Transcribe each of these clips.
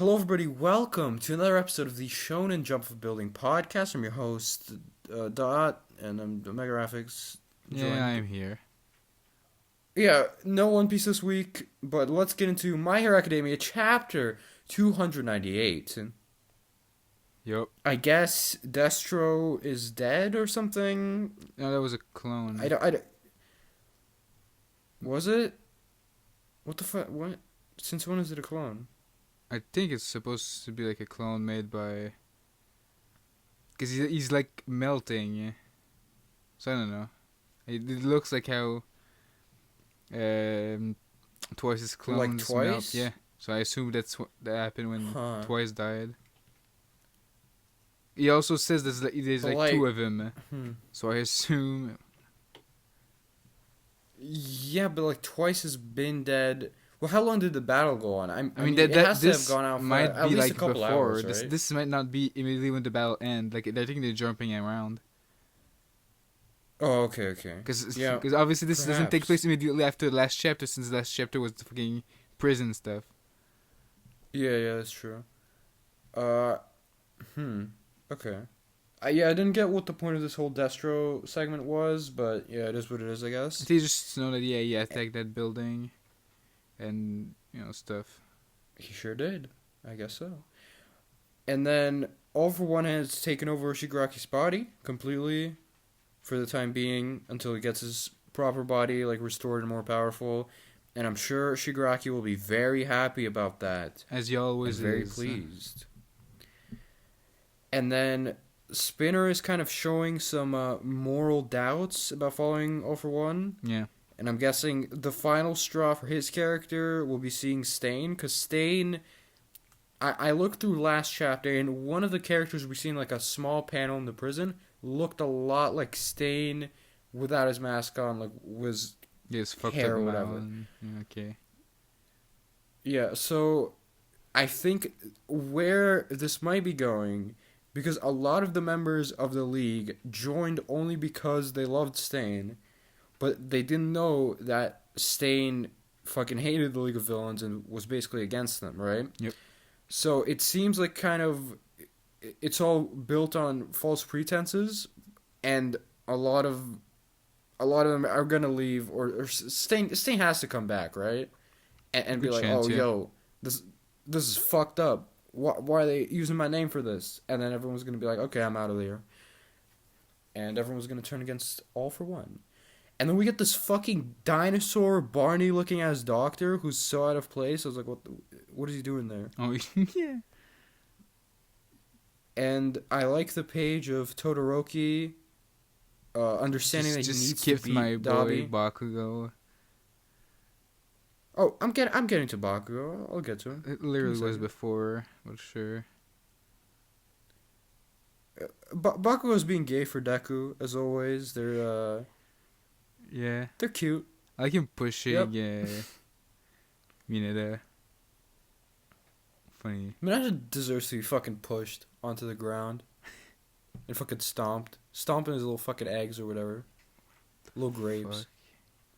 Hello, everybody. Welcome to another episode of the Shonen Jump of Building podcast. I'm your host, Dot, and I'm Omega Graphics. Yeah, I'm here. Yeah, no One Piece this week, but let's get into My Hero Academia chapter 298. Yup. I guess Destro is dead or something? No, that was a clone. I don't... Was it? What the fuck? What? Since when is it a clone? I think it's supposed to be like a clone made by... Because he's like melting, yeah. So I don't know. It looks like how Twice's clones Like Twice? melt. Yeah. So I assume that happened when Twice died. He also says there's like two of them. So I assume... Yeah, but like Twice has been dead... Well, how long did the battle go on? I mean, that it has to this have gone out for might at be least like a couple before. hours, right? This might not be immediately when the battle ends. Like I think they're jumping around. Oh, okay. Because Yeah, obviously this doesn't take perhaps. place immediately after the last chapter, since the last chapter was the fucking prison stuff. Yeah, that's true. Okay. I didn't get what the point of this whole Destro segment was, but yeah, it is what it is, I guess. They just know that he attacked that building, and stuff. He sure did. I guess so. And then All for One has taken over Shigaraki's body completely for the time being until he gets his proper body like restored and more powerful. And I'm sure Shigaraki will be very happy about that. As he always and very is. pleased. And then Spinner is kind of showing some moral doubts about following All for One. Yeah. And I'm guessing the final straw for his character will be seeing Stain. Because Stain, I looked through last chapter, and one of the characters we seen like a small panel in the prison looked a lot like Stain without his mask on, like was Fucked hair up or whatever. Yeah, okay. Yeah, so I think where this might be going, because a lot of the members of the league joined only because they loved Stain, but they didn't know that Stain fucking hated the League of Villains and was basically against them, right? Yep. So it seems like kind of it's all built on false pretenses, and a lot of them are gonna leave, or Stain has to come back, right? And be like, chance, oh, yeah. yo, this is fucked up. Why are they using my name for this? And then everyone's gonna be like, okay, I'm out of here. And everyone's gonna turn against All for One. And then we get this fucking dinosaur Barney looking ass doctor who's so out of place. I was like, what is he doing there? Oh yeah. And I like the page of Todoroki understanding that he needs to beat my Dabi. boy Bakugo. Oh, I'm getting to Bakugo. I'll get to him. It literally was before, but sure. Bakugo's being gay for Deku, as always. They're cute. I like him pushing. Yep. Yeah. Mineta. Funny. Mineta deserves to be fucking pushed onto the ground and fucking stomping his little fucking eggs or whatever, little grapes. Fuck.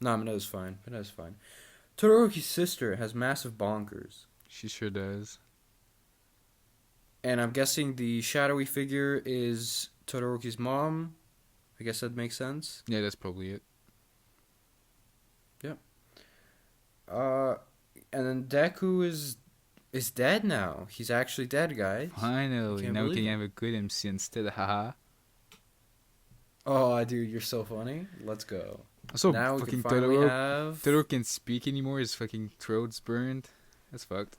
Nah, Mineta's fine. Todoroki's sister has massive bonkers. She sure does. And I'm guessing the shadowy figure is Todoroki's mom. I guess that makes sense. Yeah, that's probably it. Yep. And then Deku is dead now. He's actually dead, guys. Finally. Now we can have a good MC instead. Haha. Oh, dude, you're so funny. Let's go. Also, Now we fucking can finally have... Todoroki can't speak anymore. His fucking throat's burned. That's fucked.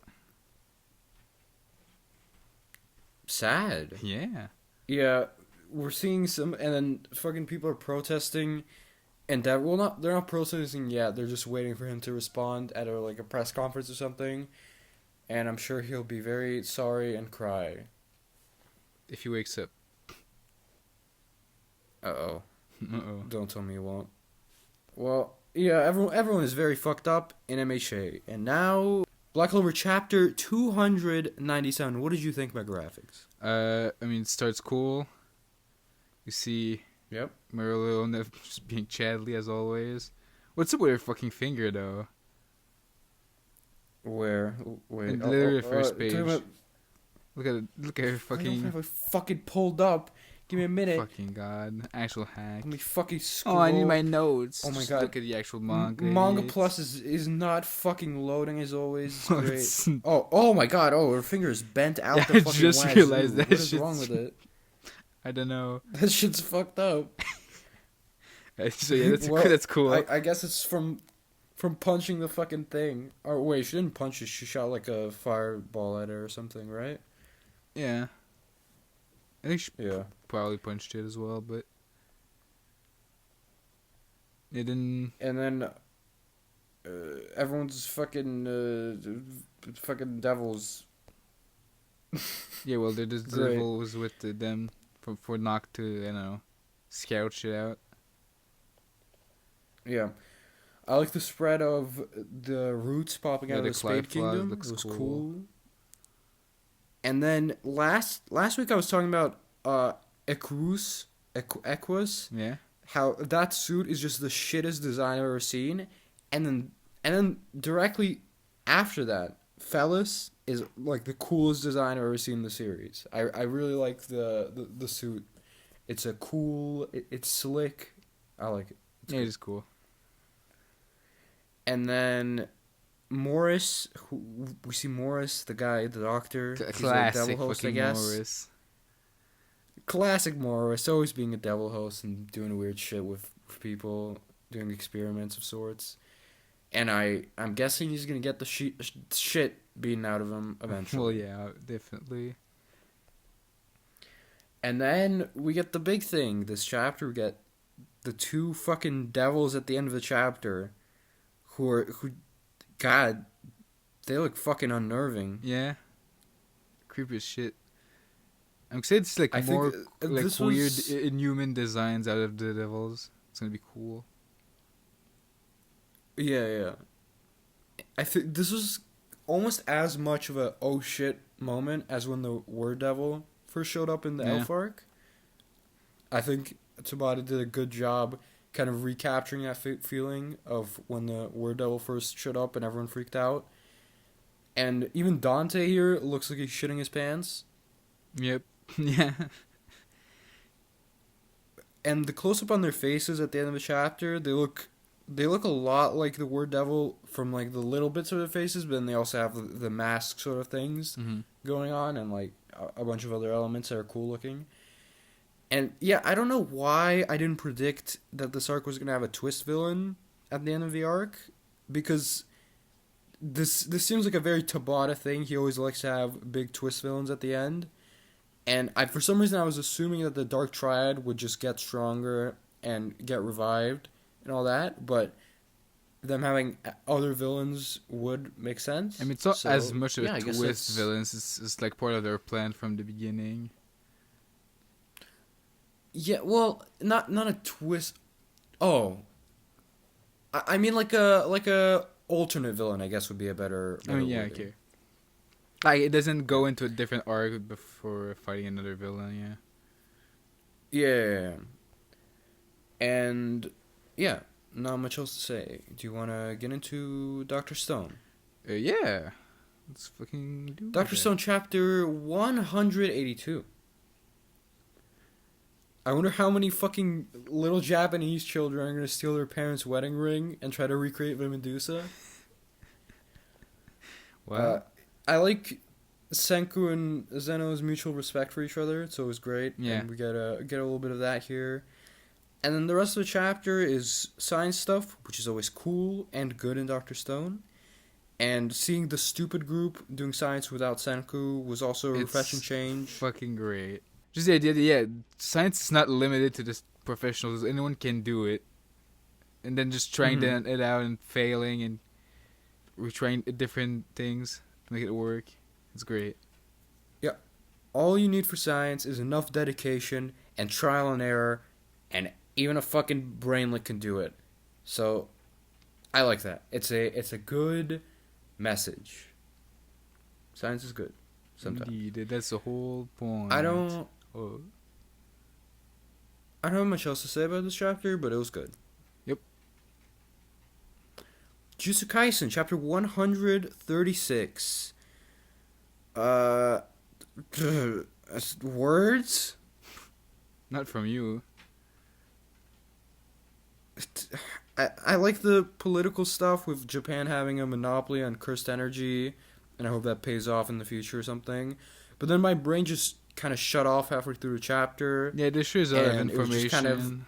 Sad. Yeah. Yeah, we're seeing some, and then fucking people are protesting, and they're not protesting yet. They're just waiting for him to respond at a press conference or something, and I'm sure he'll be very sorry and cry. If he wakes up. Uh-oh. Uh-oh. Don't tell me he won't. Well, yeah, everyone is very fucked up in MHA, and now Black Clover chapter 297. What did you think about graphics? I mean, it starts cool. You see Yep. Merlin just being Chadley as always. What's up with her fucking finger, though? Where? Wait. Literally the first page. Look at her I don't fucking. have it fucking pulled up. Give me a minute. Fucking god, actual hack. Let me fucking scroll. Oh, I need my notes. Oh my Just god. look at the actual manga. Manga idiots. Plus is not fucking loading as always. It's Oh, great. it's- Oh my god. Oh, her finger is bent out Yeah, the I fucking just wazoo. realized that What is shit's- wrong with it? I don't know. That shit's fucked up. So yeah, that's Well, that's cool. I guess it's from punching the fucking thing. Or wait, she didn't punch it. She shot like a fireball at it or something, right? Yeah. I think she Yeah. probably punched it as well, but it didn't. And then everyone's fucking devils. Yeah, well, the Great. devil was with them for Nock to, you know, scout shit out. Yeah. I like the spread of the roots popping Yeah, out of the the Spade Clyde Kingdom. looks It was cool. cool. And then last week I was talking about Equus, Yeah. how that suit is just the shittest design I've ever seen, and then directly after that, Fellas is like the coolest design I've ever seen in the series. I really like the suit. It's it's slick. I like it. It's Yeah, good. it's cool. And then Morris, we see Morris, the guy, the doctor. He's a Classic devil host, I fucking guess. Morris. Classic Morris, always being a devil host and doing weird shit with people, doing experiments of sorts. And I'm guessing he's gonna get the shit beaten out of him eventually. Well, yeah, definitely. And then we get the big thing this chapter. We get the two fucking devils at the end of the chapter, who God, they look fucking unnerving. Yeah. Creepy as shit. I'm excited it's like I think, more like this weird was- inhuman designs out of the devils. It's gonna be cool. Yeah. I think this was almost as much of a oh shit moment as when the Word Devil first showed up in the Yeah. Elf arc. I think Tabata did a good job kind of recapturing that feeling of when the Word Devil first showed up and everyone freaked out. And even Dante here looks like he's shitting his pants. Yep. Yeah. And the close up on their faces at the end of the chapter, they look a lot like the Word Devil from like the little bits of their faces, but then they also have the mask sort of things Mm-hmm. going on and like a bunch of other elements that are cool looking. And yeah, I don't know why I didn't predict that this arc was gonna have a twist villain at the end of the arc, because this seems like a very Tabata thing. He always likes to have big twist villains at the end. And for some reason I was assuming that the Dark Triad would just get stronger and get revived and all that, but them having other villains would make sense. I mean, it's not So, as much of yeah, a I guess twist that's- villains. It's like part of their plan from the beginning. Yeah, well, not a twist. Oh, I mean like a alternate villain, I guess would be a better. I mean, yeah, wording. okay. Like, it doesn't go into a different arc before fighting another villain, yeah. Yeah. And yeah, not much else to say. Do you want to get into Dr. Stone? Yeah. Let's fucking do Dr. that. Stone chapter 182. I wonder how many fucking little Japanese children are going to steal their parents' wedding ring and try to recreate the Medusa. Wow. I like Senku and Zeno's mutual respect for each other. It's always great. Yeah. And we get a little bit of that here. And then the rest of the chapter is science stuff, which is always cool and good in Dr. Stone. And seeing the stupid group doing science without Senku was also a refreshing change. Fucking great. Just the idea that, yeah, science is not limited to just professionals. Anyone can do it. And then just trying it out and failing and retrying different things to make it work. It's great. Yeah. All you need for science is enough dedication and trial and error, and even a fucking brainlet can do it. So, I like that. It's a good message. Science is good. Sometimes. Indeed, that's the whole point. I don't Oh. have much else to say about this chapter, but it was good. Yep. Jujutsu Kaisen, chapter 136. Words? Not from you. I like the political stuff with Japan having a monopoly on cursed energy, and I hope that pays off in the future or something. But then my brain just kind of shut off halfway through the chapter, Yeah, this shows a lot of and it was just kind of. information.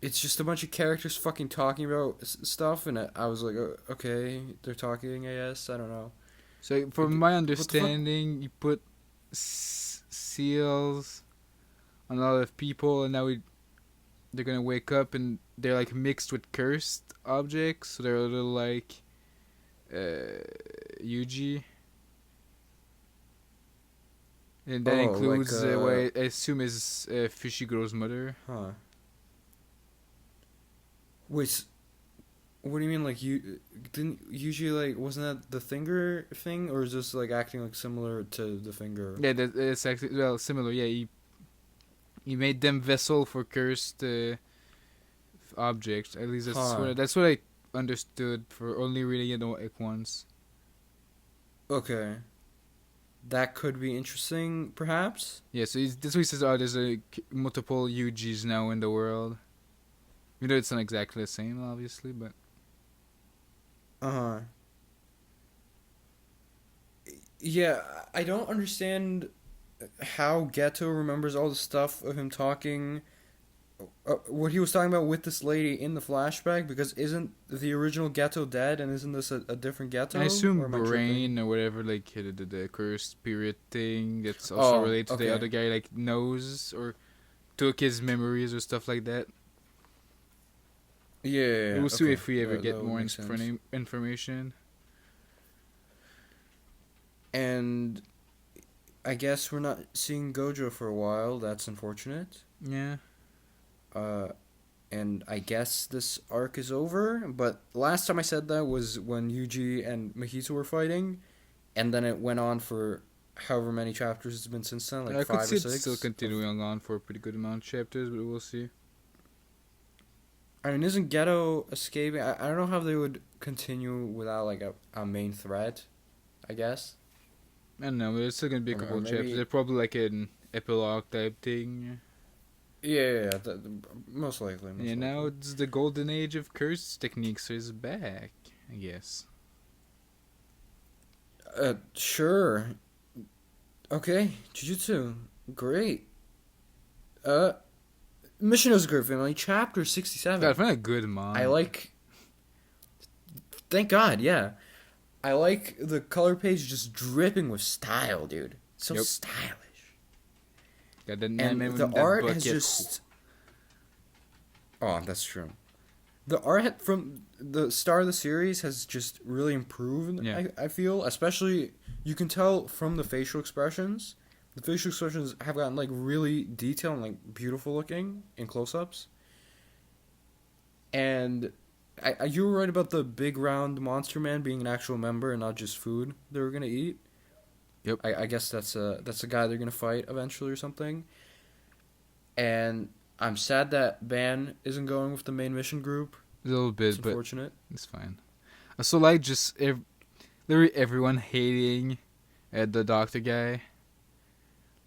It's just a bunch of characters fucking talking about stuff, and I was like, okay, they're talking, I guess. I don't know. So, from Like, my what the fuck? understanding, you put seals on a lot of people, and now they're gonna wake up, and they're like mixed with cursed objects, so they're a little like Yuji. And that Oh, like, includes what I assume is Fushiguro's mother. huh. Wait, what do you mean, like, you didn't usually, like, wasn't that the finger thing, or is this, like, acting, like, similar to the finger? Yeah, it's actually similar. Yeah, he made them vessel for cursed objects. At least Huh. that's what I understood for only reading it like once. Okay. That could be interesting, perhaps? Yeah, so this week says, oh, there's multiple UGs now in the world. You know, it's not exactly the same, obviously, but Uh-huh. Yeah, I don't understand how Geto remembers all the stuff of him talking, what he was talking about with this lady in the flashback, because isn't the original Geto dead, and isn't this a different Geto? I assume Or am I tripping? brain or whatever, like the cursed spirit thing that's also Oh, related to the okay. other guy, like knows or took his memories or stuff like that. Yeah, yeah, yeah, We'll see okay. if we ever That get would more make sense. information. And I guess we're not seeing Gojo for a while. That's unfortunate. Yeah. Uh, and I guess this arc is over. But last time I said that was when Yuji and Mahito were fighting, and then it went on for however many chapters it's been since then, like I could 5 see or it still 6. continuing on for a pretty good amount of chapters, but we'll see. I mean, isn't Geto escaping? I don't know how they would continue without like a main threat. I guess. I don't know, but it's still gonna be a Or couple of maybe. chapters. They're probably like an epilogue type thing. Yeah, most likely. Most Yeah, now likely. it's the golden age of curse techniques is back, I guess. Sure. Okay, Jujutsu, great. Mission is good family, chapter God, I 67. find a good manga. I like. Thank God, yeah. I like the color page just dripping with style, dude. So Yep. stylish. Got that And name the in that art bucket. has just. Oh, that's true. The art from the start of the series has just really improved, Yeah. I feel. Especially, you can tell from the facial expressions. The facial expressions have gotten, like, really detailed and, like, beautiful looking in close-ups. And you were right about the big round monster man being an actual member and not just food they were going to eat. Yep. I guess that's a guy they're going to fight eventually or something. And I'm sad that Ban isn't going with the main mission group. A little bit, It's but unfortunate. it's fine. I also like just literally everyone hating the doctor guy.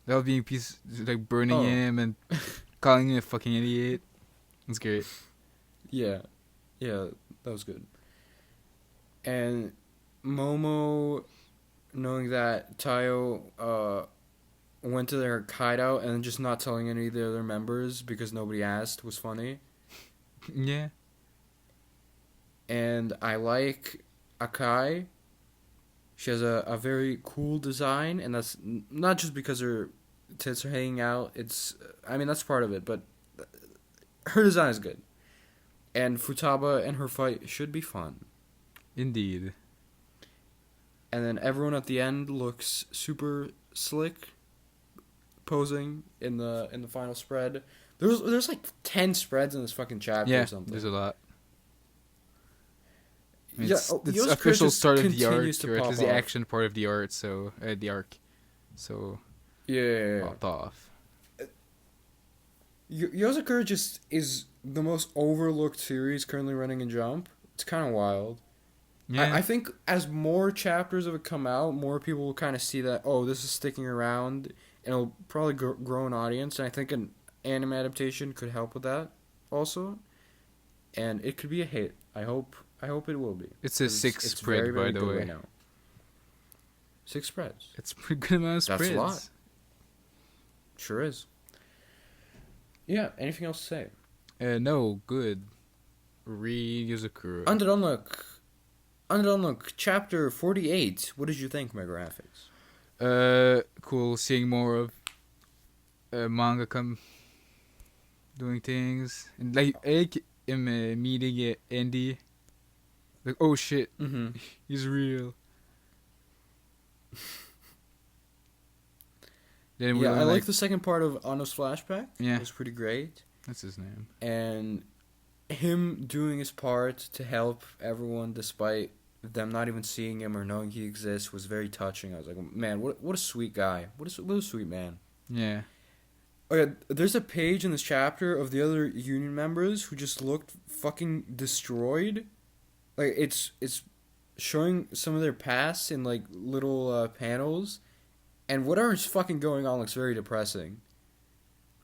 They'll be like burning Oh. him and calling him a fucking idiot. It's great. Yeah, that was good. And Momo, knowing that Tayo went to their hideout and just not telling any of the other members because nobody asked was funny. Yeah. And I like Akai. She has a very cool design, and that's not just because her tits are hanging out. I mean, that's part of it, but her design is good. And Futaba and her fight should be fun. Indeed. And then everyone at the end looks super slick, posing in the final spread. There's like 10 spreads in this fucking chapter Yeah, or something. there's a lot. Yeah, It's Yozakura official just start of the arc, or continues to at pop least the off. action part of the art. So the arc. So Yeah. popped off. Yozakura just is the most overlooked series currently running in Jump. It's kind of wild. Yeah. I think as more chapters of it come out, more people will kind of see that, oh, this is sticking around, and it'll probably grow an audience. And I think an anime adaptation could help with that also. And it could be a hit. I hope it will be. It's a 6 spread, very, very by the good way. right now. 6 spreads. It's a pretty good amount of spreads. That's a lot. Sure is. Yeah, anything else to say? No, good. Read Yozakura. Undead Unluck, chapter 48. What did you think, my graphics? Cool. Seeing more of manga doing things. And like, I am meeting Andy. Like, oh shit. Mm-hmm. He's real. Then Yeah, I like the second part of Anno's flashback. Yeah. It was pretty great. That's his name. And him doing his part to help everyone despite them not even seeing him or knowing he exists was very touching. I was like, man, what a sweet guy. What a sweet man. Yeah. Oh yeah, there's a page in this chapter of the other union members who just looked fucking destroyed. Like, it's showing some of their past in, like, little panels. And whatever's fucking going on looks very depressing.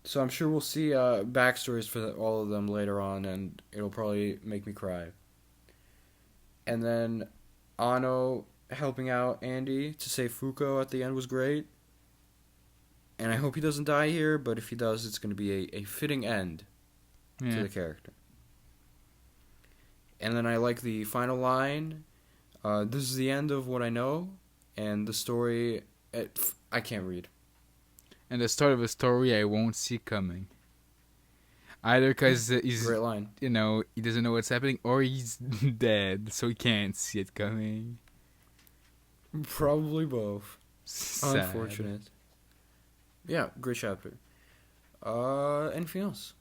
So I'm sure we'll see backstories for all of them later on, and it'll probably make me cry. And then Anno helping out Andy to save Fuko at the end was great. And I hope he doesn't die here, but if he does, it's going to be a fitting end to the character. And then I like the final line. This is the end of what I know, and the story... I can't read. And the start of a story I won't see coming. Either because he's... Great line. You know, he doesn't know what's happening, or he's dead, so he can't see it coming. Probably both. Sad. Unfortunate. Yeah, great chapter. Anything else?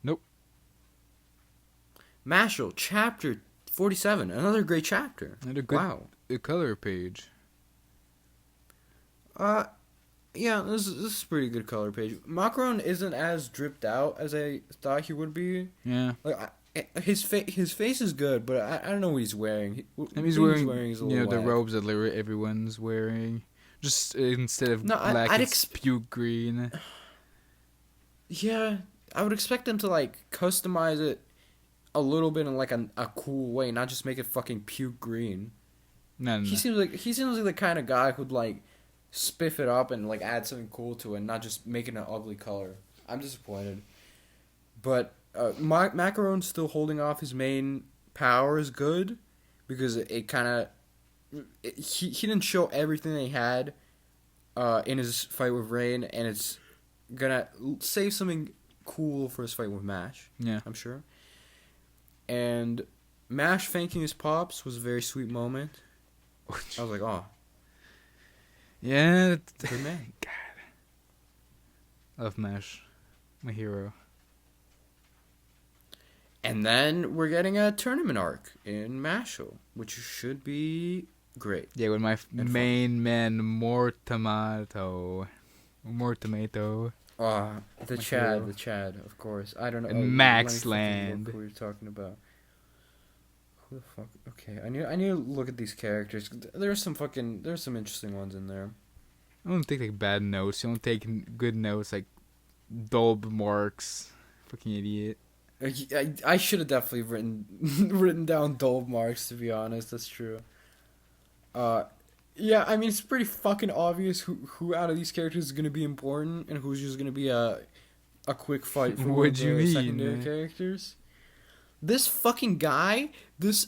Nope. Mashle, chapter 47. Another great chapter. Another good Wow. color page. Yeah, this is a pretty good color page. Macaron isn't as dripped out as I thought he would be. Yeah. Like his face is good, but I don't know what he's wearing. He's wearing is a you know, little the whack. robes that everyone's wearing. Just instead of black, it's puke green. Yeah, I would expect them to like customize it a little bit in like a cool way, not just make it fucking puke green. No. He seems like the kind of guy who'd like spiff it up and like add something cool to it, and not just make it an ugly color. I'm disappointed, but Macaron's still holding off his main power is good because it kind of he didn't show everything they had in his fight with Rain, and it's gonna save something cool for his fight with Mash. Yeah, I'm sure. And Mash thanking his pops was a very sweet moment. I was like, oh. Yeah. Good man. God. Love Mash. My hero. And then we're getting a tournament arc in Mashle, which should be great. Yeah, with my main man, More Tomato. The Chad, of course. I don't know. And Max Land. Who you're talking about? Who the fuck? Okay, I need to look at these characters. There's some interesting ones in there. I don't take like bad notes. You don't take good notes like Dolb marks. Fucking idiot. I should have definitely written down Dolb marks, to be honest. That's true. Yeah, I mean, it's pretty fucking obvious who out of these characters is gonna be important and who's just gonna be a quick fight for What do you mean, secondary characters. This fucking guy, this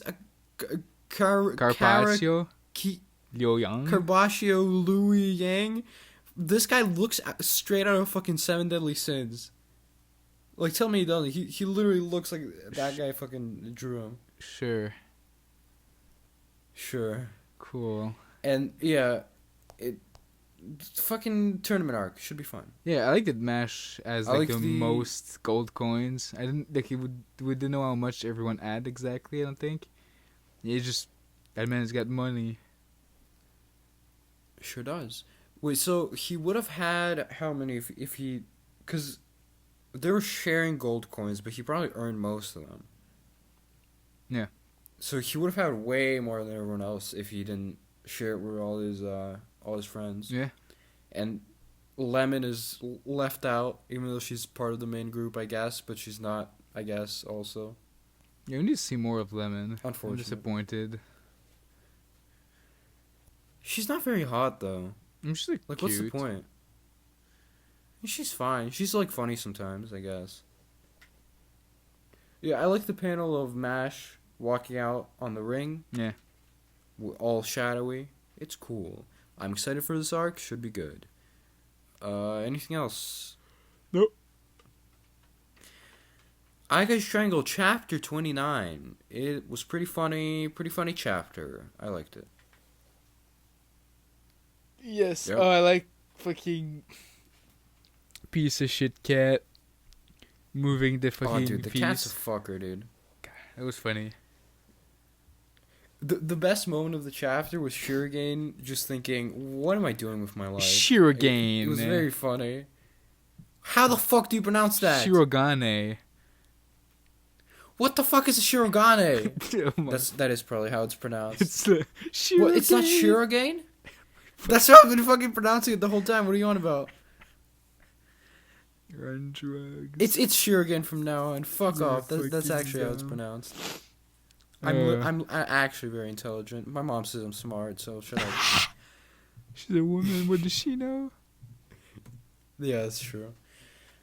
Carpaccio, Liu Yang, Carpaccio Louis Yang, this guy looks straight out of fucking Seven Deadly Sins. Like, tell me he doesn't. He literally looks like that guy fucking drew him. Sure. Cool. And yeah, fucking tournament arc should be fun. Yeah, I like that Mash as like the most gold coins. I didn't like we didn't know how much everyone had exactly. I don't think. Yeah, just that man's got money. Sure does. Wait, so he would have had how many if he, because they were sharing gold coins, but he probably earned most of them. Yeah. So he would have had way more than everyone else if he didn't share it with all his friends. Yeah. And Lemon is left out, even though she's part of the main group, I guess, but she's not, I guess, also. Yeah, we need to see more of Lemon. Unfortunately. I'm disappointed. She's not very hot, though. She's like cute. What's the point? She's fine. She's, like, funny sometimes, I guess. Yeah, I like the panel of Mash walking out on the ring. Yeah. All shadowy. It's cool. I'm excited for this arc. Should be good. Anything else? Nope. Ayakashi Triangle Chapter 29. It was pretty funny chapter. I liked it. Yes. Yep. Oh, I like fucking piece of shit cat moving the fucking Oh, dude, the piece. cat's a fucker, dude. That was funny. The best moment of the chapter was Shurigane just thinking, what am I doing with my life? Shirogane. It was very funny. How the fuck do you pronounce that? Shirogane. What the fuck is a Shirogane? Oh my- That is probably how it's pronounced. It's the Shirogane. What, it's not Shirogane? That's how I've been fucking pronouncing it the whole time. What are you on about? You're on drugs. It's Shurigane from now on. Fuck You're off. That's fucking actually how it's dumb. pronounced. I'm actually very intelligent. My mom says I'm smart, so shut up. She's a woman. What does she know? Yeah, that's true.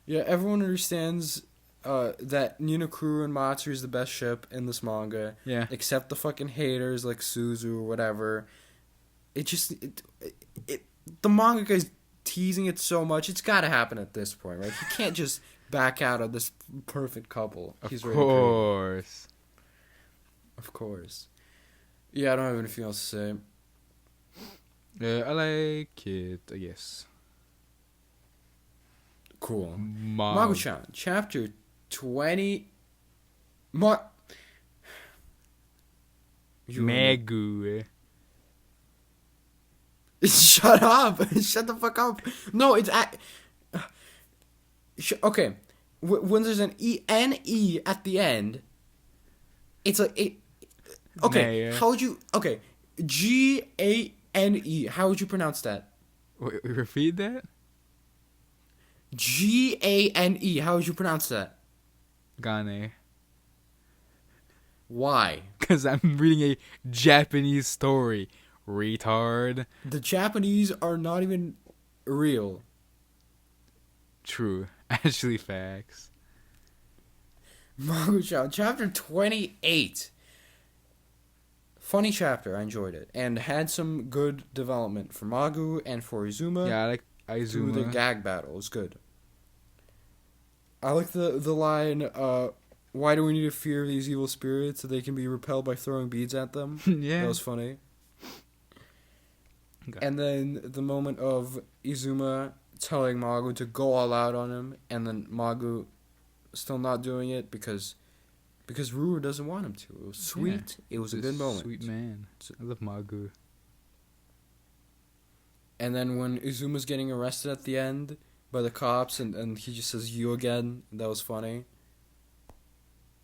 Yeah, everyone understands that Ninokuru and Matsuri is the best ship in this manga. Yeah. Except the fucking haters like Suzu or whatever. It just... the manga guy's teasing it so much. It's got to happen at this point, right? He can't just back out of this perfect couple. Of course. Of course. Yeah, I don't have anything else to say. I like it, I guess. Cool. Magu-chan, chapter 20... Magu. Shut up! Shut the fuck up! No, it's... okay. When there's an N-E at the end, it's like... Okay, how would you... Okay, G-A-N-E. How would you pronounce that? Wait, repeat that? G-A-N-E. How would you pronounce that? Gane. Why? Because I'm reading a Japanese story. Retard. The Japanese are not even real. True. Actually, facts. Magu-chan, chapter 28. Funny chapter, I enjoyed it. And had some good development for Magu and for Izuma. Yeah, I like Through the Izuma. gag battle. It was good. I like the line, why do we need to fear these evil spirits so they can be repelled by throwing beads at them? Yeah. That was funny. Okay. And then the moment of Izuma telling Magu to go all out on him, and then Magu still not doing it because Ruru doesn't want him to. It was sweet. Yeah. It was a good moment. Sweet man. I love Magu. And then when Izuma's getting arrested at the end by the cops, and he just says "you again," that was funny.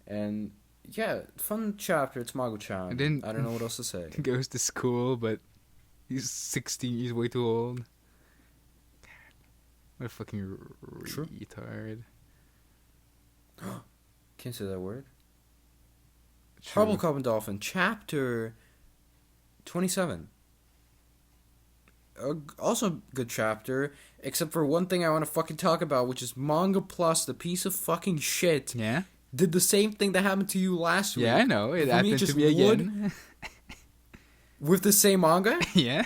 And yeah, fun chapter. It's Magu-chan. And then- I don't know what else to say. Goes to school, but he's 16. He's way too old. What a fucking True. retard. Can't say that word. True. Roboco, Cop And Dolphin, chapter 27. Also good chapter, except for one thing I want to fucking talk about, which is Manga Plus, the piece of fucking shit, Yeah? did the same thing that happened to you last week. Yeah, I know. It For me, happened just to me would- again. With the same manga? Yeah?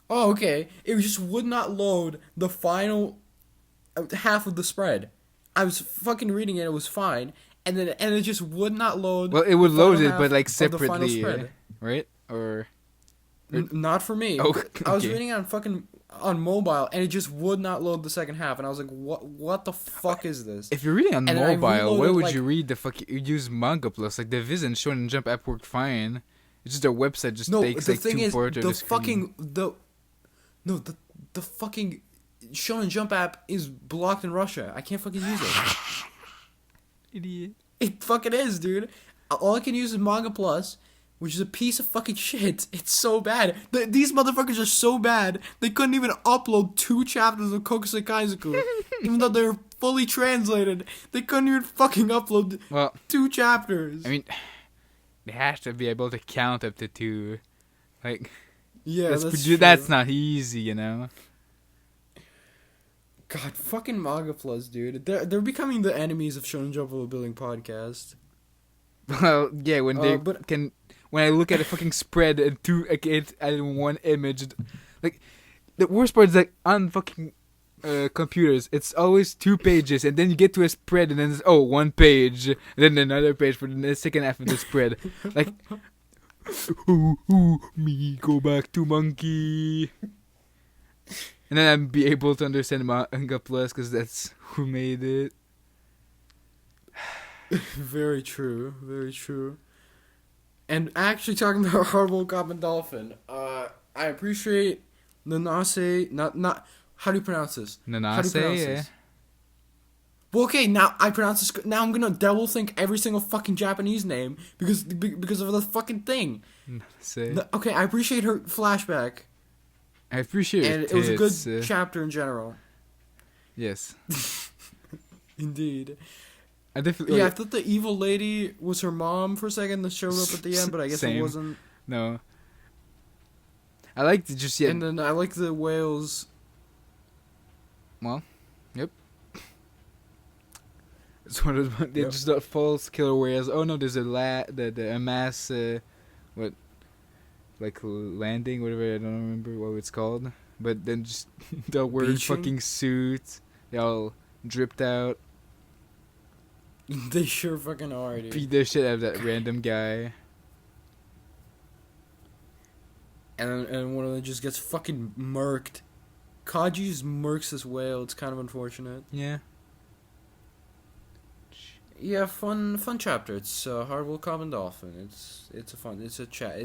Oh, okay. It just would not load the final half of the spread. I was fucking reading it, it was fine, and it just would not load. Well, it would the final load it, half but like of the final separately, spread. right? Or Not for me. Oh, I was okay. reading it on mobile, and it just would not load the second half, and I was like, "What the fuck is this?" if you're reading on And then I mobile, why reloaded, would like- you read the fucking use Manga Plus? Like the Viz and Shonen Jump app worked fine. It's just their website just No, takes the like thing 2 is, ports of the the screen. fucking the fucking Shonen Jump app is blocked in Russia. I can't fucking use it. Idiot. It fucking is, dude. all I can use is Manga Plus, which is a piece of fucking shit. It's so bad. These motherfuckers are so bad, they couldn't even upload 2 chapters of Kokosei Kazoku. Even though they're fully translated, they couldn't even fucking upload 2 chapters. I mean, they have to be able to count up to 2. Like, yeah, that's not easy, you know? God, fucking Manga Plus, dude. They're becoming the enemies of Shonen Jump Building Podcast. Well, yeah, when when I look at a fucking spread and in one image, like, the worst part is, like, on fucking computers, it's always 2 pages, and then you get to a spread, and then it's, 1 page, and then another page for the second half of the spread. Like, me, go back to monkey. And then I'd be able to understand Manga Plus, because that's who made it. Very true, very true. And actually, talking about Roboco, Cop And Dolphin, I appreciate Nanase, not how do you pronounce this? Nanase, yeah. Well, okay, now I pronounce this. Now I'm gonna double think every single fucking Japanese name because of the fucking thing. Okay, I appreciate her flashback. I appreciate it. And it was a good chapter in general. Yes. Indeed. I definitely. I thought the evil lady was her mom for a second that showed up at the end, but I guess it wasn't. No. I liked it just yet. And then I like the whales. Well, yep. It's one of they're just not false killer whales. Oh no, there's a mass like landing, whatever, I don't remember what it's called. But then just they'll wear fucking suits. They all dripped out. They sure fucking are, dude. Beat the shit out of that random guy. And one of them just gets fucking murked. Kaji just murks this whale. It's kind of unfortunate. Yeah. Yeah, fun chapter. It's Hardwell Cop And Dolphin. It's a chat.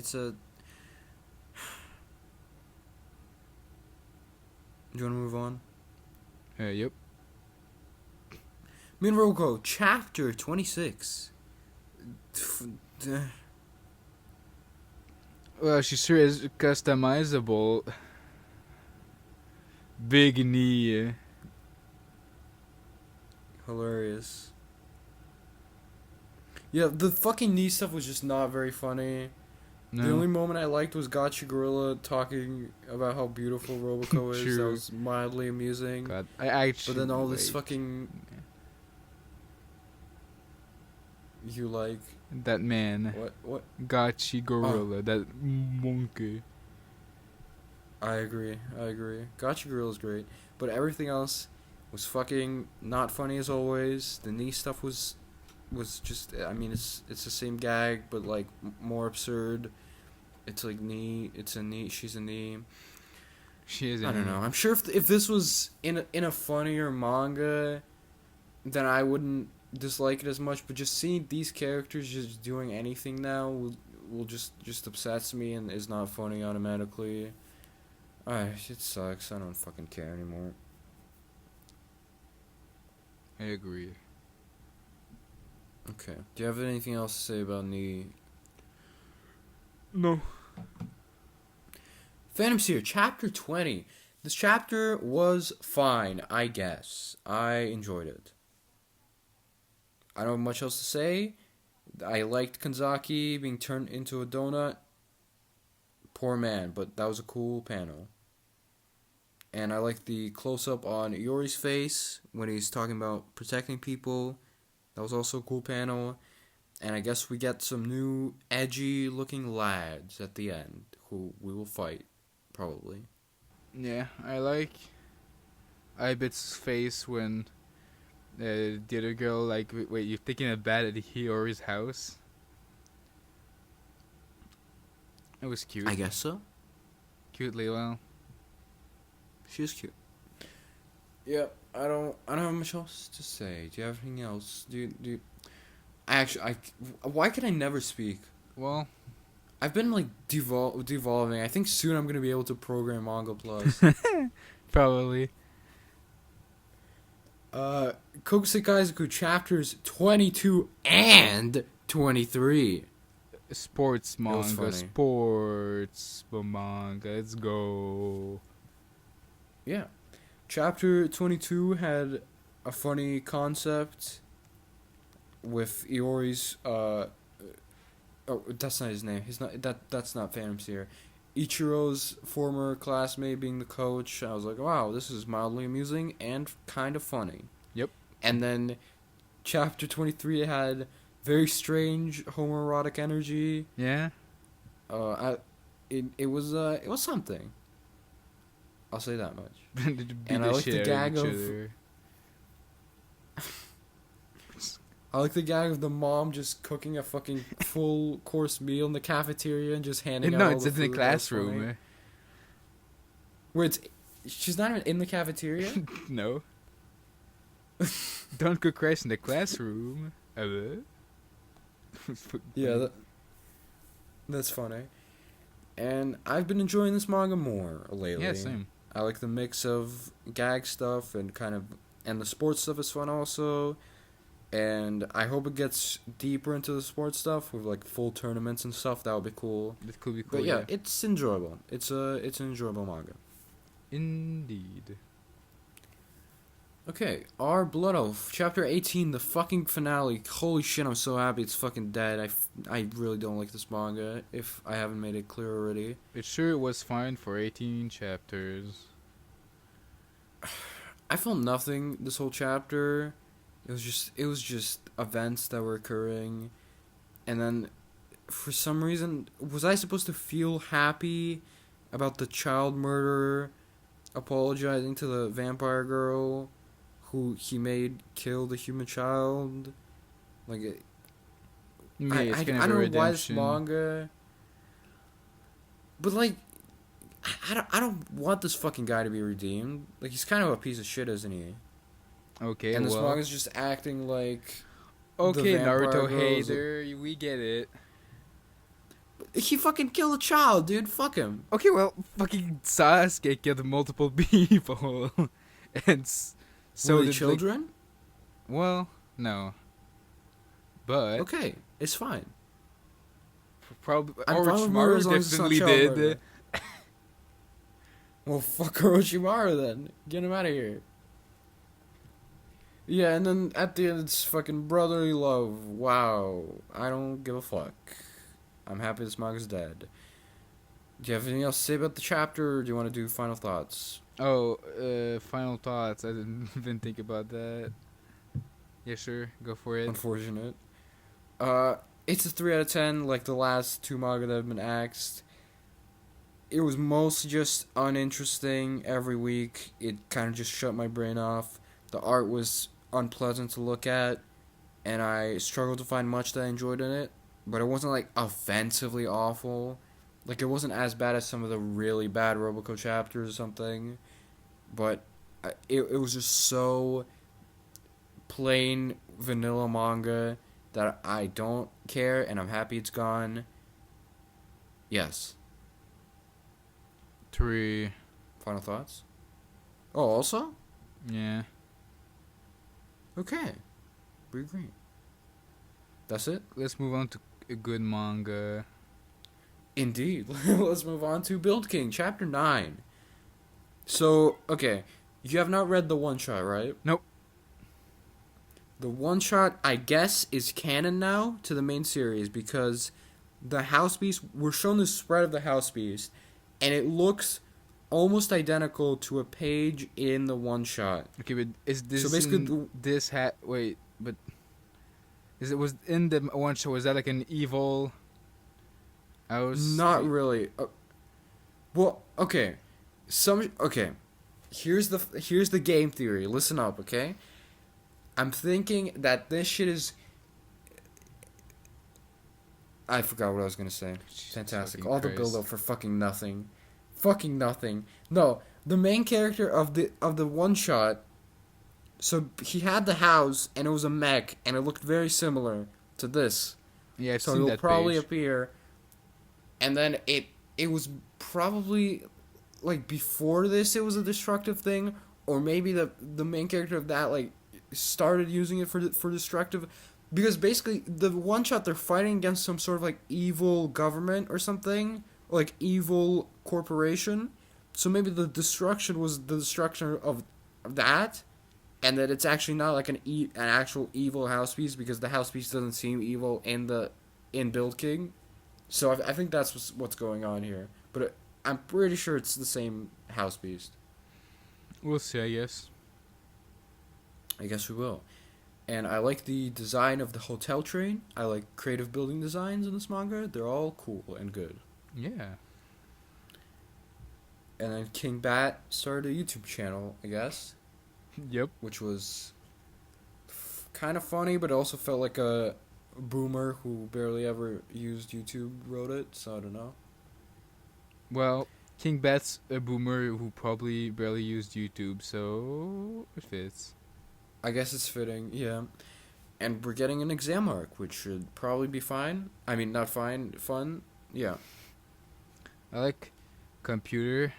Do you want to move on? Yep. Roboco, chapter 26. Well, she sure is customizable. Big knee. Hilarious. Yeah, the fucking knee stuff was just not very funny. No. The only moment I liked was Gotcha Gorilla talking about how beautiful Roboco is. True. That was mildly amusing. God, I actually. But then all this fucking. You like that man? What? Gotcha Gorilla, that monkey. I agree. Gotcha Gorilla's great, but everything else was fucking not funny as always. The knee stuff was just. I mean, it's the same gag, but like more absurd. It's like knee. It's a knee. She's a knee. She is. I don't know. I'm sure if this was in a funnier manga, then I wouldn't dislike it as much. But just seeing these characters just doing anything now will just upsets me and is not funny automatically. It sucks. I don't fucking care anymore. I agree. Okay. Do you have anything else to say about Nige? No. Phantom Seer, chapter 20. This chapter was fine, I guess. I enjoyed it. I don't have much else to say. I liked Kanzaki being turned into a donut. Poor man, but that was a cool panel. And I like the close-up on Iori's face when he's talking about protecting people. That was also a cool panel. And I guess we get some new edgy-looking lads at the end who we will fight, probably. Yeah, I like Ibit's face when the other girl, like, wait, you're taking a bat at Hiyori's house? It was cute. I guess so. Cutely, well. She's cute. Yep, I don't have much else to say. Do you have anything else? Do you why can I never speak? Well, I've been like devolving. I think soon I'm gonna be able to program Manga Plus. Probably. Kokosei Kazoku chapters 22 and 23. Sports was manga. funny. Sports manga. Let's go. Yeah. Chapter 22 had a funny concept with Iori's oh, that's not his name. He's not that's not Phantom Seer. Ichiro's former classmate being the coach. I was like, wow, this is mildly amusing and kind of funny. Yep. And then chapter 23 had very strange homoerotic energy. Yeah. It was something. I'll say that much. Did you beat And I the like the shit out gag each of other? I like the gag of the mom just cooking a fucking full course meal in the cafeteria and just handing out No, all it's the in the food. classroom. Where she's not even in the cafeteria? No. Don't cook rice in the classroom. Yeah, that's funny. And I've been enjoying this manga more lately. Yeah, same. I like the mix of gag stuff and and the sports stuff is fun also. And I hope it gets deeper into the sports stuff with like full tournaments and stuff. That would be cool. It could be cool. But yeah, it's enjoyable. It's an enjoyable manga. Indeed. Okay, our Blood Oath, chapter 18, the fucking finale. Holy shit, I'm so happy it's fucking dead. I really don't like this manga, if I haven't made it clear already. It sure was fine for 18 chapters. I felt nothing this whole chapter. It was just events that were occurring. And then, for some reason, was I supposed to feel happy about the child murderer apologizing to the vampire girl who he made kill the human child? Like, I don't know why this manga... But, like, I don't want this fucking guy to be redeemed. Like, he's kind of a piece of shit, isn't he? Okay, and this manga's just acting like... Okay, Naruto girls. hater, we get it. He fucking killed a child, dude. Fuck him. Okay, well, fucking Sasuke killed multiple people. And so Were they did children? Well, no. But... Okay, it's fine. Probably I'm fine with murder Orochimaru as long as it's not definitely child did. murder. Well, fuck Orochimaru then. Get him out of here. Yeah, and then at the end it's fucking brotherly love. Wow. I don't give a fuck. I'm happy this manga's dead. Do you have anything else to say about the chapter, or do you want to do final thoughts? Oh, final thoughts. I didn't even think about that. Yeah, sure. Go for it. Unfortunate. It's a 3 out of 10, like the last two manga that have been axed. It was mostly just uninteresting every week. It kind of just shut my brain off. The art was unpleasant to look at, and I struggled to find much that I enjoyed in it. But it wasn't, like, offensively awful. Like, it wasn't as bad as some of the really bad Roboco chapters or something. But it was just so plain vanilla manga that I don't care, and I'm happy it's gone. Yes. 3. Final thoughts? Oh, also? Yeah. Okay. We agree. That's it? Let's move on to a good manga. Indeed. Let's move on to Build King, Chapter 9. So, okay. You have not read the one-shot, right? Nope. The one-shot, I guess, is canon now to the main series because the House Beast... We're shown the spread of the House Beast, and it looks almost identical to a page in the one-shot. Okay, but is this So basically wait, but was in the one shot, was that like an evil house? Not really. Well, okay. Okay. Here's the game theory. Listen up, okay? I'm thinking that this shit is... I forgot what I was gonna say. Fantastic. All the build up for fucking nothing. Fucking nothing. No, the main character of the one shot. So he had the house and it was a mech and it looked very similar to this. Yeah, I've so seen it'll that probably page. appear. And then it was probably like before this it was a destructive thing, or maybe the main character of that like started using it for destructive. Because basically, the one shot they're fighting against some sort of like evil government or something, or like evil corporation. So maybe the destruction was the destruction of that, and that it's actually not like an actual evil house piece because the house piece doesn't seem evil in Build King. So I think that's what's going on here. But I'm pretty sure it's the same house beast. We'll see, I guess. I guess we will. And I like the design of the hotel train. I like creative building designs in this manga. They're all cool and good. Yeah. And then King Bat started a YouTube channel, I guess. Yep. Which was kind of funny, but also felt like a boomer who barely ever used YouTube wrote it, so I don't know. Well, King Bat's a boomer who probably barely used YouTube, so it fits. I guess it's fitting, yeah. And we're getting an exam arc, which should probably be fine. I mean, not fine, fun. Yeah. I like computer.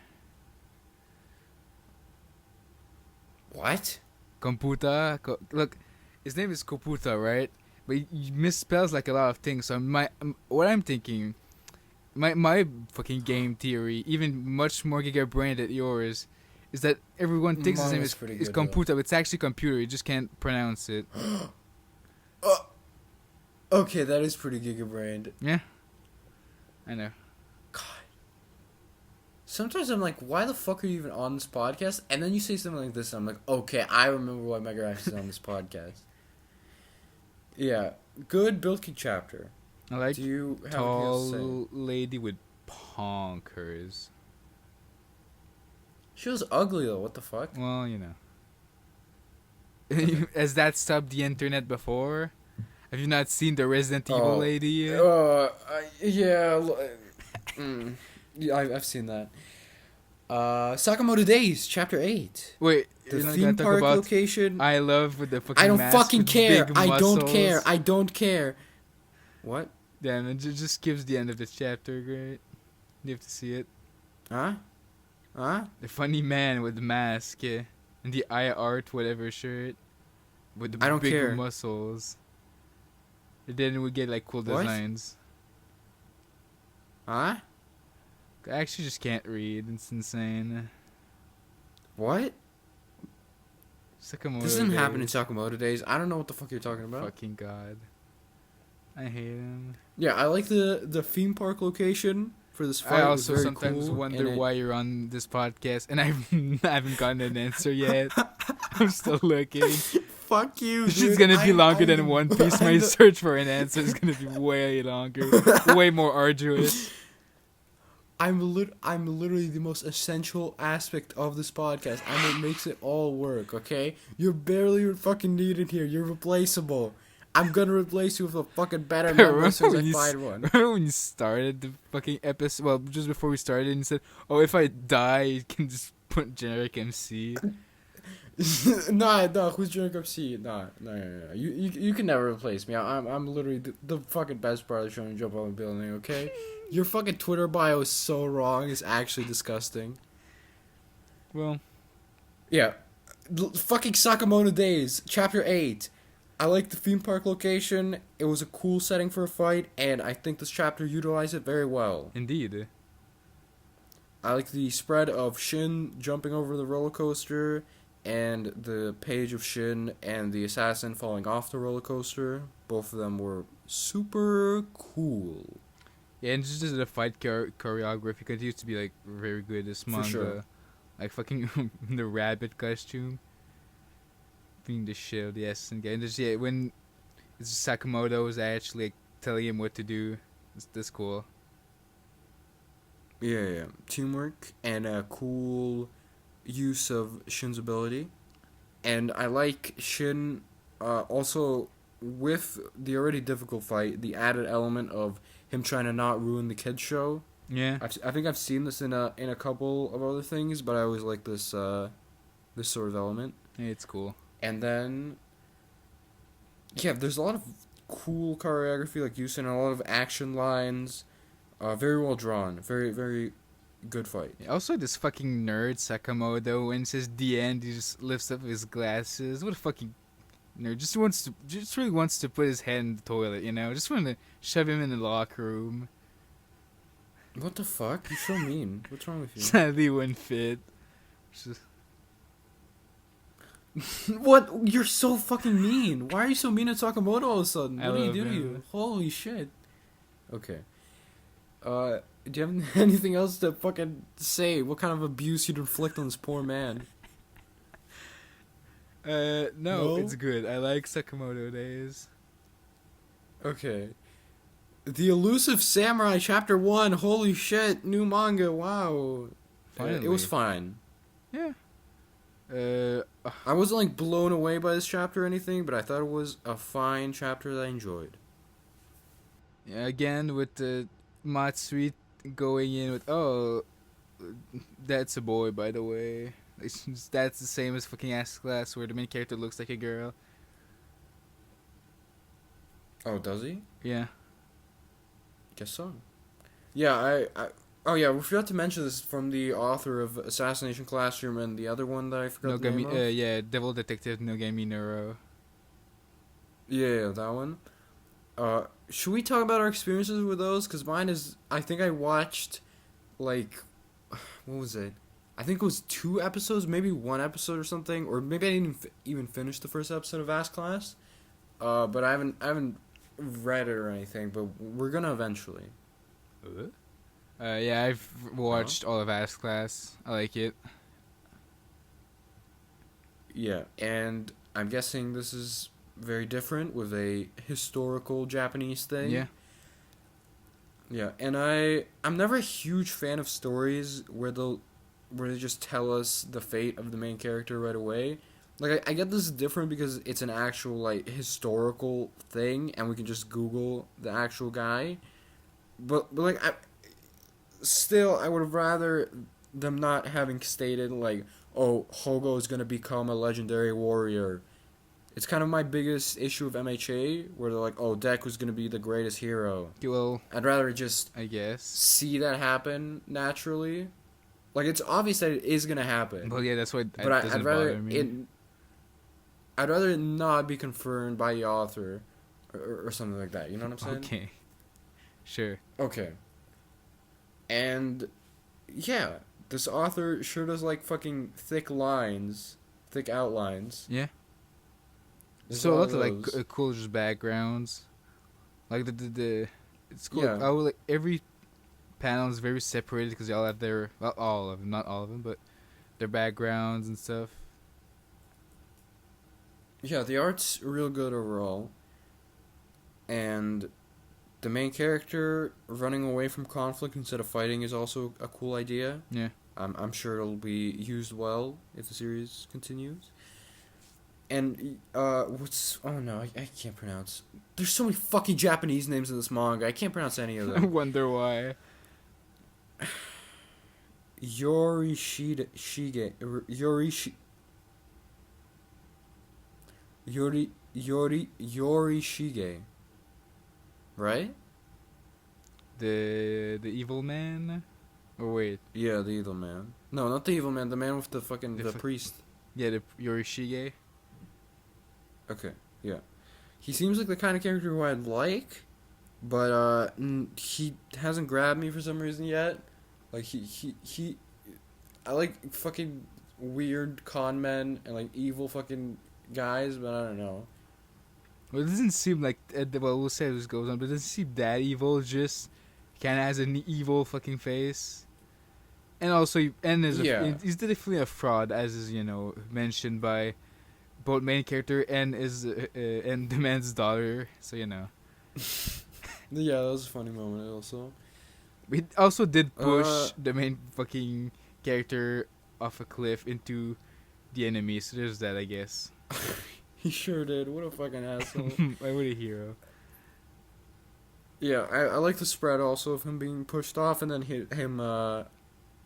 What? Computa. Look, his name is Computa, right? But he misspells like a lot of things. So what I'm thinking, my fucking game theory, even much more giga-brained than yours, is that everyone thinks his name is Computa, but it's actually computer. You just can't pronounce it. Okay, that is pretty giga-brained. Yeah. I know. God. Sometimes I'm like, why the fuck are you even on this podcast? And then you say something like this, and I'm like, okay, I remember why Megarax is on this podcast. Yeah. Good Build King chapter. I like Do you have tall lady with ponkers. She was ugly though, what the fuck? Well, you know. Has that stopped the internet before? Have you not seen the Resident Evil lady yet? Yeah. Yeah, I've seen that. Sakamoto Days, chapter 8. Wait, the theme park location. I love with the fucking I don't mask fucking with care. big I don't muscles. care. I don't care. What? Damn, it just gives the end of this chapter great. You have to see it. Huh? The funny man with the mask, yeah. And the eye art, whatever shirt. With the I don't big care. muscles. And then we get like cool What? designs. Huh? I actually just can't read. It's insane. What? Sakamoto This doesn't Days. happen in Sakamoto Days. I don't know what the fuck you're talking about. Fucking god. I hate him. Yeah, I like the theme park location for this fight. I It also was very sometimes cool, wonder and why you're on this podcast, and I haven't gotten an answer yet. I'm still looking. Fuck you, This dude. is gonna be longer than I'm- One Piece. My search for an answer is gonna be way longer, way more arduous. I'm literally the most essential aspect of this podcast. I'm what makes it all work, okay? You're barely fucking needed here. You're replaceable. I'm gonna replace you with a fucking better member as soon as I find one. Remember when you started the fucking episode? Well, just before we started, and you said, "Oh, if I die, you can just put generic MC." Nah, who's Drink Up C? Nah. You can never replace me. I'm literally the fucking best part of the Shonen Jump on the building, okay? Your fucking Twitter bio is so wrong. It's actually disgusting. Well, Yeah. Fucking Sakamoto Days, Chapter 8. I like the theme park location. It was a cool setting for a fight, and I think this chapter utilized it very well. indeed. I like the spread of Shin jumping over the roller coaster, and the page of Shin and the assassin falling off the roller coaster. Both of them were super cool. Yeah, and just the fight choreography continues to be like very good. This For manga, sure. like fucking the rabbit costume, being the shit of the essence guy. And just when it's Sakamoto is actually like, telling him what to do. It's this cool. Yeah. Teamwork and a cool use of Shin's ability. And I like Shin also with the already difficult fight, the added element of him trying to not ruin the kids show. Yeah. I think I've seen this in a couple of other things, but I always like this this sort of element. Yeah, it's cool. And then there's a lot of cool choreography, like you said, and a lot of action lines. Very well drawn. Very, very good fight. Yeah, also, this fucking nerd Sakamoto, when it says the end, he just lifts up his glasses. What a fucking just really wants to put his head in the toilet. Just want to shove him in the locker room. What the fuck? You're so mean. What's wrong with you? Sadly, wouldn't fit. Just, What? You're so fucking mean. Why are you so mean to Sakamoto all of a sudden? I What did he love do to him. you? Holy shit. Okay. Do you have anything else to fucking say? What kind of abuse you'd inflict on this poor man? no, it's good. I like Sakamoto Days. Okay. The Elusive Samurai Chapter 1. Holy shit. New manga. Wow. Finally. It was fine. Yeah. I wasn't like blown away by this chapter or anything, but I thought it was a fine chapter that I enjoyed. Yeah, again with the Matsui going in with that's a boy, by the way. That's the same as fucking Ass Class where the main character looks like a girl. Oh, does he? Yeah. Guess so. Yeah, oh yeah, we forgot to mention this from the author of Assassination Classroom and the other one that I forgot the name of. Yeah, Devil Detective Nougami Neuro. Yeah, that one. Should we talk about our experiences with those? Because mine is, I think I watched, like, what was it? I think it was 2 episodes, maybe 1 episode or something, or maybe I didn't even finish the first episode of Ass Class. But I haven't read it or anything, but we're gonna eventually. Yeah, I've watched all of Ass Class. I like it. Yeah, and I'm guessing this is very different with a historical Japanese thing. Yeah. Yeah, and I'm never a huge fan of stories where they just tell us the fate of the main character right away. Like I get this is different because it's an actual like historical thing and we can just Google the actual guy. But like I would have rather them not having stated like, oh, Hogo is gonna become a legendary warrior. It's kind of my biggest issue of MHA, where they're like, oh, Deku's gonna be the greatest hero. Well, I'd rather just I guess see that happen naturally. Like, it's obvious that it is gonna happen. Well, yeah, that's why. But I'd rather I'd rather it not be confirmed by the author, or something like that. You know what I'm saying? Okay. Sure. Okay. And yeah, this author sure does like fucking thick outlines. Yeah. There's So a a lot lot of of those. like cool just backgrounds, like the it's cool. Yeah. I would like every panel is very separated because they all have their all of them, not all of them, but their backgrounds and stuff. Yeah, the art's real good overall. And the main character running away from conflict instead of fighting is also a cool idea. Yeah. I'm sure it'll be used well if the series continues. And what's I can't pronounce. There's so many fucking Japanese names in this manga. I can't pronounce any of I them. wonder why. Yorishige. Right? The evil man. Oh wait. Yeah, the evil man. No, not the evil man. The man with the fucking the priest. Yeah, the Yorishige. Okay, yeah. He seems like the kind of character who I'd like, but he hasn't grabbed me for some reason yet. Like he I like fucking weird con men and like evil fucking guys, but I don't know. Well, it doesn't seem like well, we'll see how this goes on, but it doesn't seem that evil. Just kind of has an evil fucking face, and also he's definitely a fraud, as is mentioned by both main character and and the man's daughter. So Yeah, that was a funny moment also. He also did push the main fucking character off a cliff into the enemy. So there's that, I guess. He sure did. What a fucking asshole. What a hero. Yeah, I like the spread also of him being pushed off and then him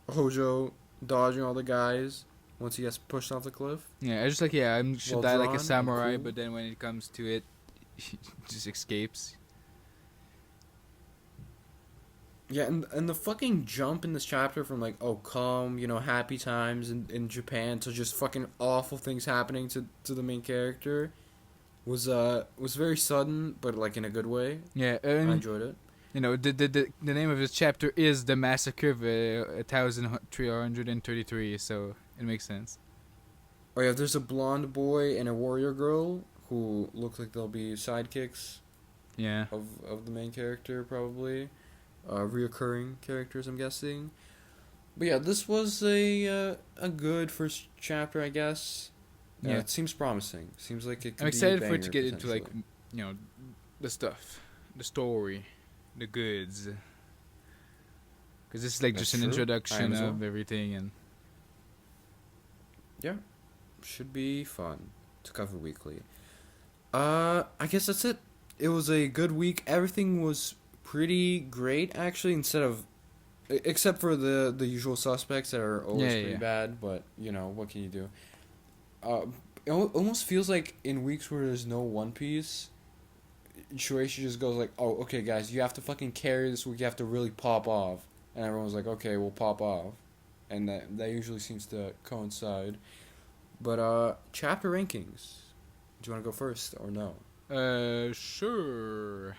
Hojo dodging all the guys once he gets pushed off the cliff. Yeah, I just like I should Well die like drawn a and samurai, cool. but then when it comes to it, he just escapes. Yeah, and the fucking jump in this chapter from like, oh, calm, happy times in Japan to just fucking awful things happening to the main character. was very sudden, but like in a good way. Yeah, I I mean, enjoyed it. the name of this chapter is the Massacre of 1333, so it makes sense. Oh yeah, there's a blonde boy and a warrior girl who look like they'll be sidekicks Yeah. of the main character, probably. Reoccurring characters, I'm guessing. But yeah, this was a good first chapter, I guess. Yeah. It seems promising. Seems like it could I'm excited be a for it to banger, get into like, potentially. the stuff, the story, the goods. Because this is like That's just an true. I introduction am as of well. everything, and Yeah, should be fun to cover weekly. I guess that's it. It was a good week. Everything was pretty great, actually. Except for the usual suspects that are always pretty bad. But what can you do? It almost feels like in weeks where there's no One Piece, Shueisha just goes like, "Oh, okay, guys, you have to fucking carry this week. You have to really pop off," and everyone's like, "Okay, we'll pop off," and that usually seems to coincide. But chapter rankings. Do you want to go first or no? sure.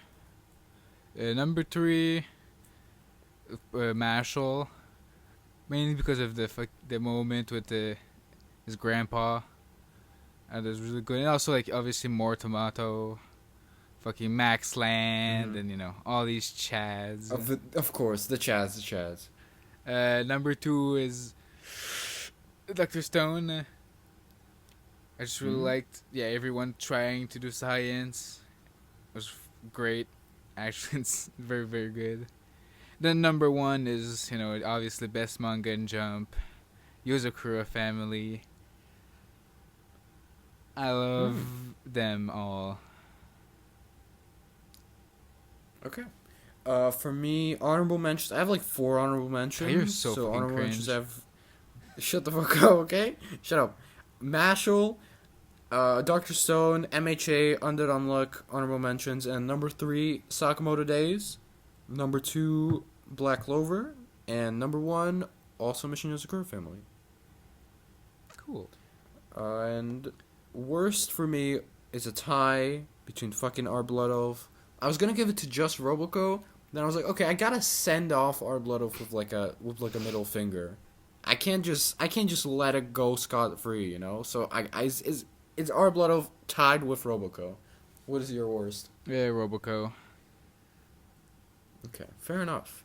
Number 3, Mashle, mainly because of the moment with his grandpa. And it was really good, and also like obviously more Tomato, fucking Max Land, and all these chads. Of course, the Chads. Number 2 is Dr. Stone. I just really liked, everyone trying to do science. It was great. Actually, it's very, very good. Then number 1 is, obviously best manga in Jump, Yozakura family. I love them all. Okay. For me, honorable mentions. I have like 4 honorable mentions. You're so fucking honorable cringe. mentions have. Shut the fuck up, okay? Shut up. Mashle, Dr. Stone, MHA, Undead Unluck, honorable mentions, and number 3, Sakamoto Days. Number 2, Black Clover, and number 1, also Mission Yozakura family. Cool. And worst for me is a tie between fucking Our Blood Elf. I was gonna give it to just Roboco. Then I was like, okay, I gotta send off Our Blood Elf with like a middle finger. I can't just let it go scot free, So it's Our Blood Elf tied with Roboco. What is your worst? Yeah, Roboco. Okay, fair enough.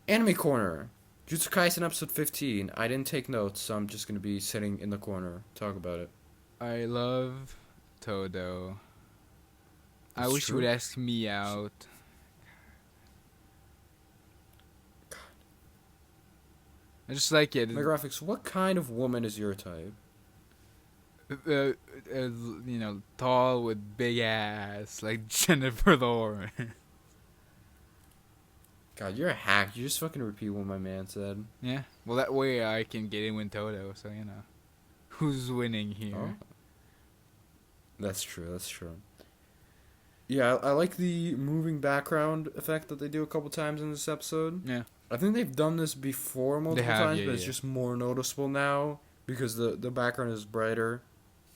Anime Corner. Jujutsu Kaisen episode 15. I didn't take notes, so I'm just gonna be sitting in the corner. Talk about it. I love Todo. I That's wish true. you would ask me out. I just like it. My graphics. What kind of woman is your type? Tall with big ass, like Jennifer Lawrence. God, you're a hack. You just fucking repeat what my man said. Yeah. Well, that way I can get in with Todo, so who's winning here? Oh. That's true. Yeah, I like the moving background effect that they do a couple times in this episode. Yeah. I think they've done this before multiple times, but it's just more noticeable now because the background is brighter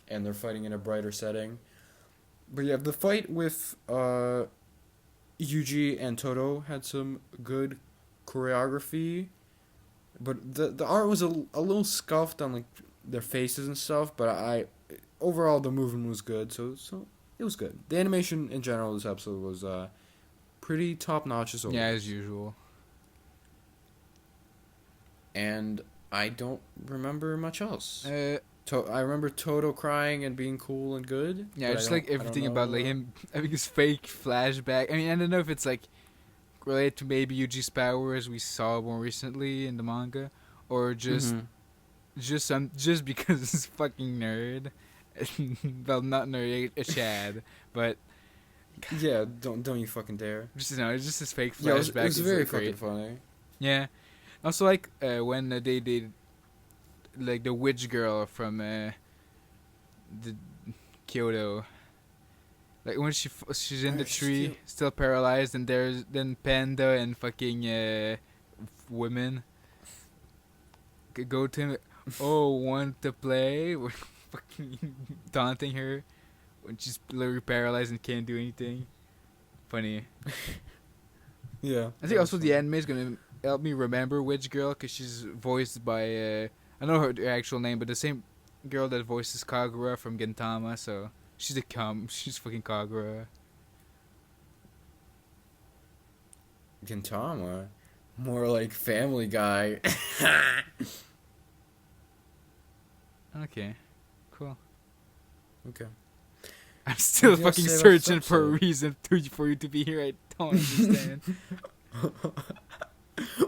and they're fighting in a brighter setting. But yeah, the fight with Yuji and Todo had some good choreography, but the art was a little scuffed on like their faces and stuff, but overall the movement was good, so it was good. The animation in general this episode was pretty top notch as always. Yeah, as usual. And I don't remember much else. I remember Toto crying and being cool and good. Yeah, just like everything about like him having his fake flashback. I mean, I don't know if it's like related to maybe Yuji's power as we saw more recently in the manga, or just because he's fucking nerd. Well, not nerd, a Chad, but yeah, don't you fucking dare. it's just his fake flashback. Yeah, it was very like, fucking funny. Yeah, also like when they did like the witch girl from the Kyoto, like when she's in the tree, still paralyzed, and there's then Panda and fucking women go to him. Oh, want to play? We're fucking taunting her when she's literally paralyzed and can't do anything. Funny. Yeah. I think also the anime is gonna help me remember which girl, because she's voiced by I know her actual name, but the same girl that voices Kagura from Gintama. So she's she's fucking Kagura. Gintama, more like Family Guy. Okay, cool. Okay. I'm still Anything else fucking to say about this searching for a episode? reason for you to be here. I don't understand.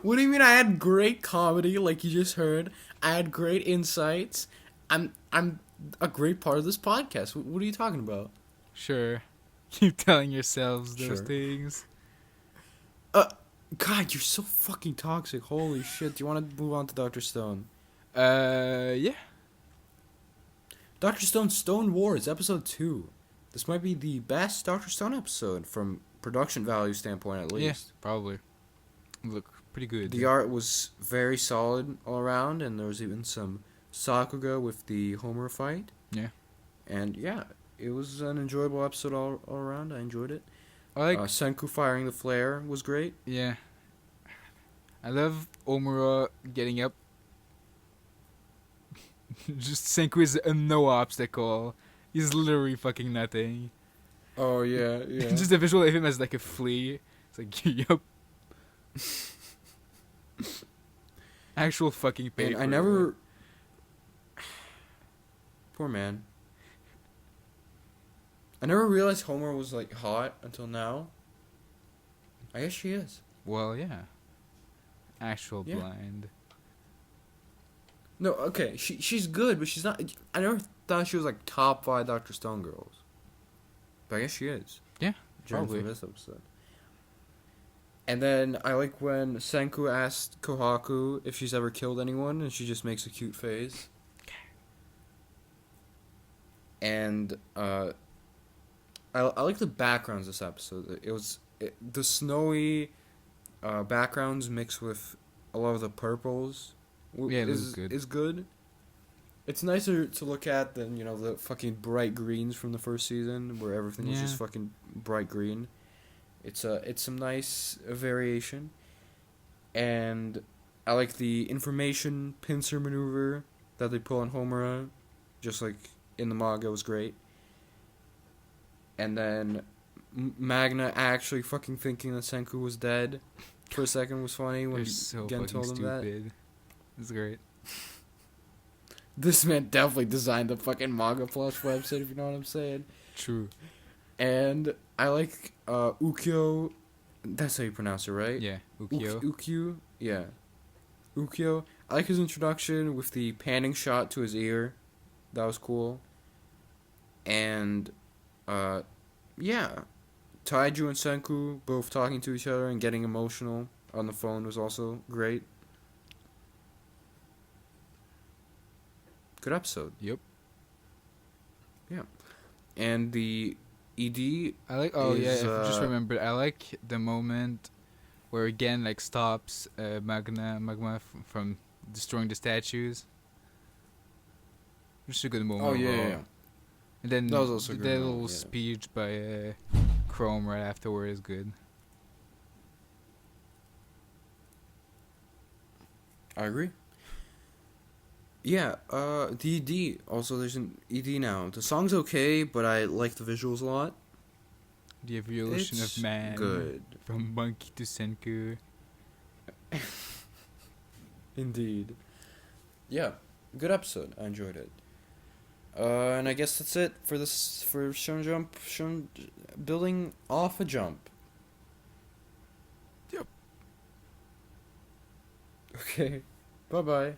What do you mean? I had great comedy, like you just heard. I had great insights. I'm a great part of this podcast. What are you talking about? Sure. Keep telling yourselves those Sure. things. God, you're so fucking toxic. Holy shit. Do you want to move on to Dr. Stone? Yeah. Dr. Stone Stone Wars, episode 2. This might be the best Dr. Stone episode from production value standpoint, at least. Yeah, probably. Look pretty good. The art was very solid all around, and there was even some Sakuga with the Homer fight. Yeah. And yeah, it was an enjoyable episode all around. I enjoyed it. I like. Senku firing the flare was great. Yeah. I love Omura getting up. Just Senku is a no obstacle. He's literally fucking nothing. Oh yeah, yeah. Just the visual of him as like a flea. It's like, yup. Actual fucking paper. And I never. Poor man. I never realized Homer was like hot until now. I guess she is. Well, yeah. Actual Yeah. blind. No, okay, she's good, but she's not. I never thought she was like top 5 Dr. Stone girls. But I guess she is. Yeah, Judging probably. from this episode. And then I like when Senku asked Kohaku if she's ever killed anyone, and she just makes a cute face. And I like the backgrounds this episode. The snowy backgrounds mixed with a lot of the purples. Yeah, it looks good. Is good. It's nicer to look at than, you know, the fucking bright greens from the first season where everything was just Yeah. fucking bright green. It's some nice variation. And I like the information pincer maneuver that they pull on Homura, just like in the manga, was great. And then Magna actually fucking thinking that Senku was dead for a second was funny when They're so Gen fucking told him that. stupid. It's great. This man definitely designed the fucking manga plush website, if you know what I'm saying. True. And I like Ukyo. That's how you pronounce it, right? Yeah, Ukyo. Ukyo? Yeah. Ukyo. I like his introduction with the panning shot to his ear. That was cool. And, yeah. Taiju and Senku both talking to each other and getting emotional on the phone was also great. Good episode. Yep. Yeah. And the ED. I like. Oh yeah, is, I just remembered. I like the moment where again like stops Magma from destroying the statues. Just a good moment. Oh, yeah, overall. yeah. And then That was also a good the moment, little yeah. speech by Chrome right afterward is good. I agree. Yeah, the ED. Also, there's an ED now. The song's okay, but I like the visuals a lot. The evolution It's of man. good. From monkey to Senku. Indeed. Yeah, good episode. I enjoyed it. And I guess that's it for this, for Shonen Jump. Building off a jump. Yep. Okay. Bye-bye.